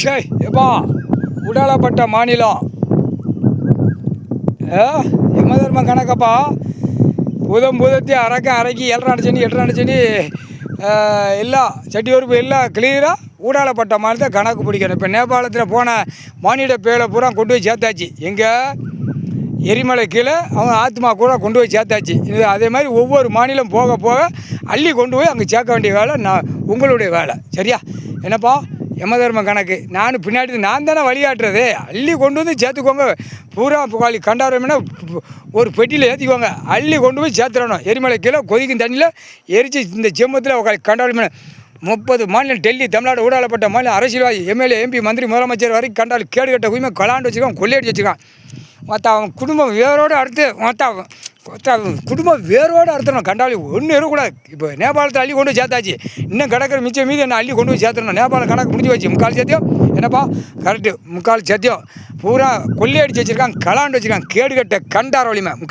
சரி எப்பா உடாலப்பட்ட மாநிலம் யமதர்ம கணக்கப்பா பூதத்தி அரைக்கி 7.5 எல்லாம் சட்டி உறுப்பு எல்லாம் கிளியராக ஊடாலப்பட்ட மாநிலத்தை கணக்கு பிடிக்கணும். இப்போ நேபாளத்தில் போன மானிட பேலை பூரா கொண்டு போய் சேர்த்தாச்சு. எங்கே எரிமலை கீழே அவங்க ஆத்மா கூட கொண்டு போய் சேர்த்தாச்சு. இது அதே மாதிரி ஒவ்வொரு மாநிலம் போக போக அள்ளி கொண்டு போய் அங்கே சேர்க்க வேண்டிய வேலை உங்களுடைய வேலை. சரியா? என்னப்பா யமதர்ம கணக்கு நான் பின்னாடி நான் தானே வழிகாட்டுறது. அள்ளி கொண்டு வந்து சேர்த்துக்கோங்க. பூரா புகாலி கண்டாரம்னா ஒரு பெட்டியில் ஏற்றிக்கோங்க. அள்ளி கொண்டு போய் சேர்த்துடணும். எரிமலை கீழே கொதிக்கும் தண்ணியில் எரித்து இந்த செம்மத்தில் உக்காளி கண்டாரம் 30 மாநிலம் டெல்லி தமிழ்நாடு ஊடாலப்பட்ட மாநிலம் அரசியல்வாதி எம்எல்ஏ எம்பி மந்திரி முதலமைச்சர் வரைக்கும் கண்டால் கேடு கட்ட உரிமை கலாண்டு வச்சுருக்கான், கொள்ளையடிச்சு வச்சுருக்கான். மற்ற அவன் குடும்பம் வேரோடு அடுத்து குடும்பம் வேரோடு அறுத்தணும். கண்டாலி ஒன்றும் இருக்கக்கூடாது. இப்போ நேபாளத்தில் அள்ளி கொண்டு போய் சேர்த்தாச்சு. இன்னும் கிடக்கிற மிச்சம் மீது என்ன அள்ளி கொண்டு போய் சேர்த்துடணும். நேபாளம் கணக்கு முடிஞ்சு வச்சு 3/4 சத்தியம். என்னப்பா கரெக்டு 3/4 சத்தியம். பூரா கொள்ளையடிச்சு வச்சுருக்கான், கலாண்டு வச்சுருக்கான், கேடு கட்ட கண்டார வலிமை 3/4